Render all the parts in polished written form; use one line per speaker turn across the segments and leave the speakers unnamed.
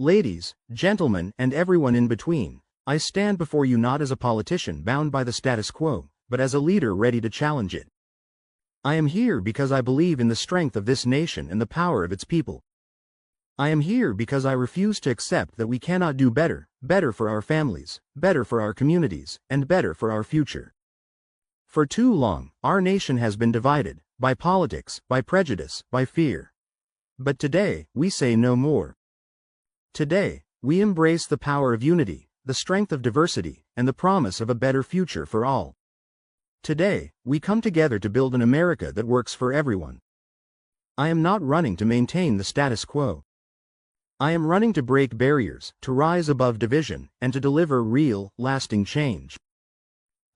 Ladies, gentlemen, and everyone in between, I stand before you not as a politician bound by the status quo, but as a leader ready to challenge it. I am here because I believe in the strength of this nation and the power of its people. I am here because I refuse to accept that we cannot do better, better for our families, better for our communities, and better for our future. For too long, our nation has been divided, by politics, by prejudice, by fear. But today, we say no more. Today, we embrace the power of unity, the strength of diversity, and the promise of a better future for all. Today, we come together to build an America that works for everyone. I am not running to maintain the status quo. I am running to break barriers, to rise above division, and to deliver real, lasting change.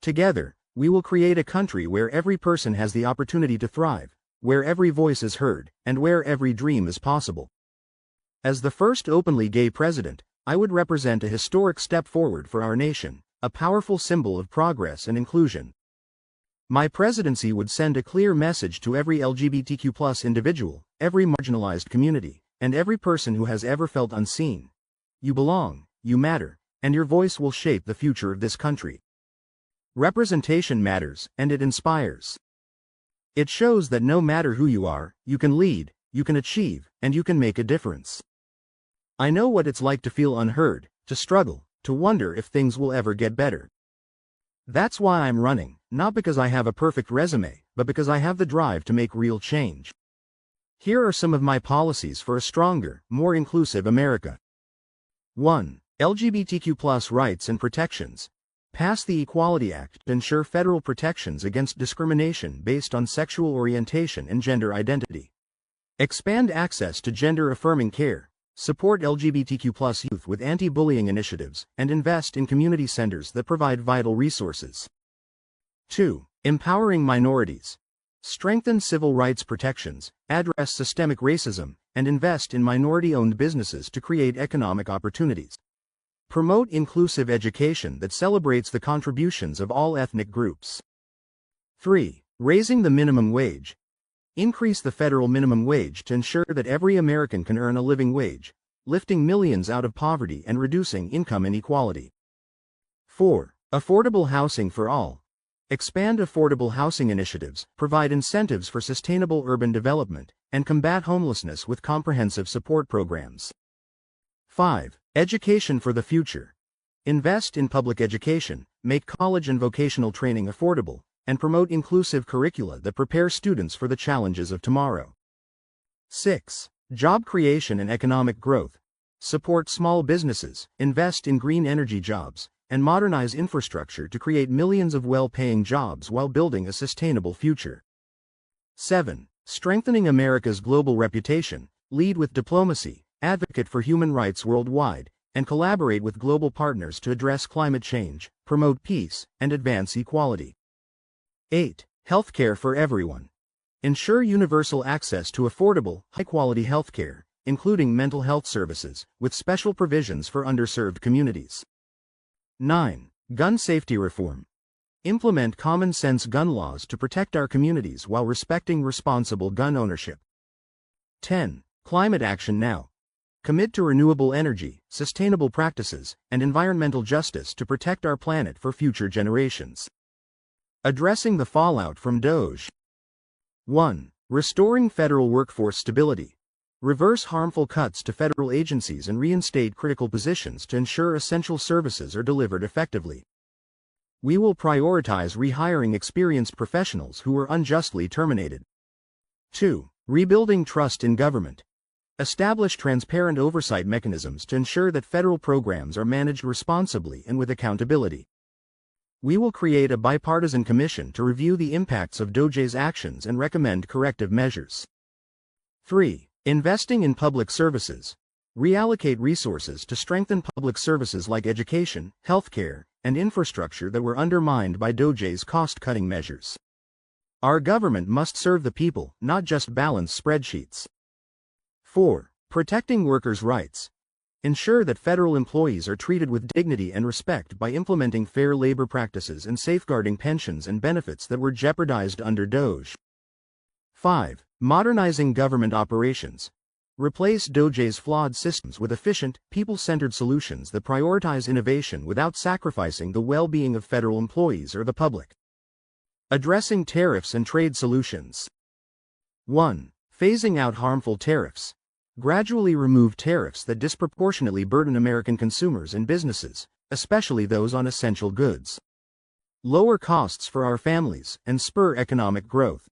Together, we will create a country where every person has the opportunity to thrive, where every voice is heard, and where every dream is possible. As the first openly gay president, I would represent a historic step forward for our nation, a powerful symbol of progress and inclusion. My presidency would send a clear message to every LGBTQ+ individual, every marginalized community, and every person who has ever felt unseen. You belong, you matter, and your voice will shape the future of this country. Representation matters, and it inspires. It shows that no matter who you are, you can lead, you can achieve, and you can make a difference. I know what it's like to feel unheard, to struggle, to wonder if things will ever get better. That's why I'm running, not because I have a perfect resume, but because I have the drive to make real change. Here are some of my policies for a stronger, more inclusive America. 1. LGBTQ+ rights and protections. Pass the Equality Act to ensure federal protections against discrimination based on sexual orientation and gender identity. Expand access to gender-affirming care. Support LGBTQ+ youth with anti-bullying initiatives, and invest in community centers that provide vital resources. 2. Empowering minorities. Strengthen civil rights protections, address systemic racism, and invest in minority-owned businesses to create economic opportunities. Promote inclusive education that celebrates the contributions of all ethnic groups. 3. Raising the minimum wage. Increase the federal minimum wage to ensure that every American can earn a living wage, lifting millions out of poverty and reducing income inequality. 4. Affordable housing for all. Expand affordable housing initiatives, provide incentives for sustainable urban development, and combat homelessness with comprehensive support programs. 5. Education for the future. Invest in public education, make college and vocational training affordable, and promote inclusive curricula that prepare students for the challenges of tomorrow. 6. Job creation and economic growth. Support small businesses, invest in green energy jobs, and modernize infrastructure to create millions of well-paying jobs while building a sustainable future. 7. Strengthening America's global reputation. Lead with diplomacy, advocate for human rights worldwide, and collaborate with global partners to address climate change, promote peace, and advance equality. 8. Healthcare for everyone. Ensure universal access to affordable, high-quality healthcare, including mental health services, with special provisions for underserved communities. 9. Gun safety reform. Implement common-sense gun laws to protect our communities while respecting responsible gun ownership. 10. Climate action now. Commit to renewable energy, sustainable practices, and environmental justice to protect our planet for future generations. Addressing the fallout from DOGE. 1. Restoring federal workforce stability. Reverse harmful cuts to federal agencies and reinstate critical positions to ensure essential services are delivered effectively. We will prioritize rehiring experienced professionals who were unjustly terminated. 2. Rebuilding trust in government. Establish transparent oversight mechanisms to ensure that federal programs are managed responsibly and with accountability. We will create a bipartisan commission to review the impacts of DOGE's actions and recommend corrective measures. 3. Investing in public services. Reallocate resources to strengthen public services like education, healthcare, and infrastructure that were undermined by DOGE's cost-cutting measures. Our government must serve the people, not just balance spreadsheets. 4. Protecting workers' rights. Ensure that federal employees are treated with dignity and respect by implementing fair labor practices and safeguarding pensions and benefits that were jeopardized under DOGE. 5. Modernizing government operations. Replace DOJ's flawed systems with efficient, people-centered solutions that prioritize innovation without sacrificing the well-being of federal employees or the public. Addressing tariffs and trade solutions. 1. Phasing out harmful tariffs. Gradually remove tariffs that disproportionately burden American consumers and businesses, especially those on essential goods. Lower costs for our families and spur economic growth.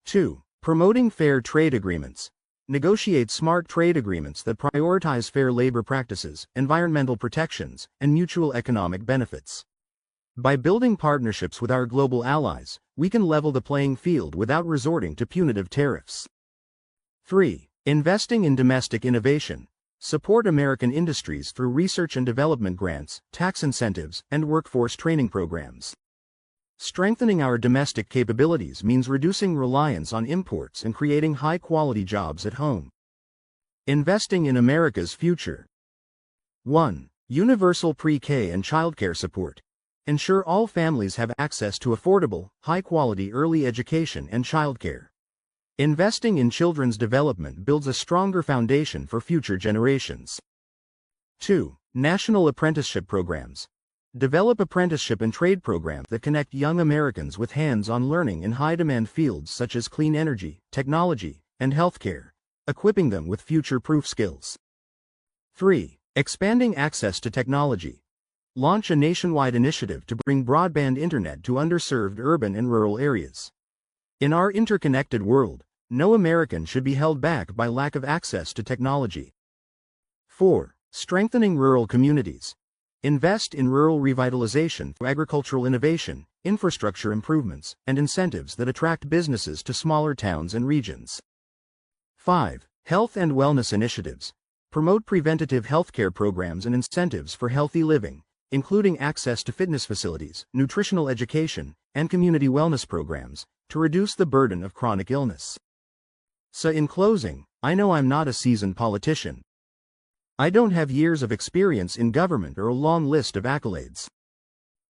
2. Promoting fair trade agreements. Negotiate smart trade agreements that prioritize fair labor practices, environmental protections, and mutual economic benefits. By building partnerships with our global allies, we can level the playing field without resorting to punitive tariffs. 3. Investing in domestic innovation. Support American industries through research and development grants, tax incentives, and workforce training programs. Strengthening our domestic capabilities means reducing reliance on imports and creating high-quality jobs at home. Investing in America's future. 1. Universal pre-K and childcare support. Ensure all families have access to affordable, high-quality early education and childcare. Investing in children's development builds a stronger foundation for future generations. 2. National apprenticeship programs. Develop apprenticeship and trade programs that connect young Americans with hands-on learning in high-demand fields such as clean energy, technology, and healthcare, equipping them with future-proof skills. 3. Expanding access to technology. Launch a nationwide initiative to bring broadband internet to underserved urban and rural areas. In our interconnected world, no American should be held back by lack of access to technology. 4. Strengthening rural communities. Invest in rural revitalization through agricultural innovation, infrastructure improvements, and incentives that attract businesses to smaller towns and regions. 5. Health and wellness initiatives. Promote preventative healthcare programs and incentives for healthy living, including access to fitness facilities, nutritional education, and community wellness programs, to reduce the burden of chronic illness. So in closing, I know I'm not a seasoned politician. I don't have years of experience in government or a long list of accolades.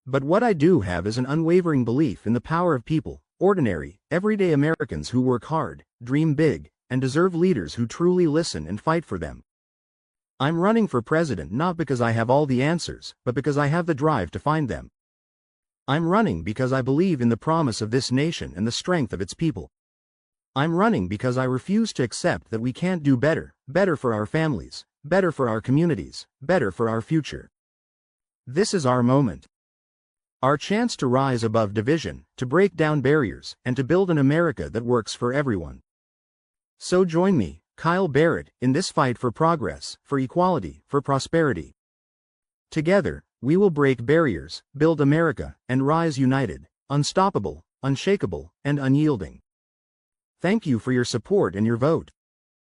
But what I do have is an unwavering belief in the power of people, ordinary, everyday Americans who work hard, dream big, and deserve leaders who truly listen and fight for them. I'm running for president not because I have all the answers, but because I have the drive to find them. I'm running because I believe in the promise of this nation and the strength of its people. I'm running because I refuse to accept that we can't do better, better for our families, better for our communities, better for our future. This is our moment. Our chance to rise above division, to break down barriers, and to build an America that works for everyone. So join me, Kyle Barrett, in this fight for progress, for equality, for prosperity. Together, we will break barriers, build America, and rise united, unstoppable, unshakable, and unyielding. Thank you for your support and your vote.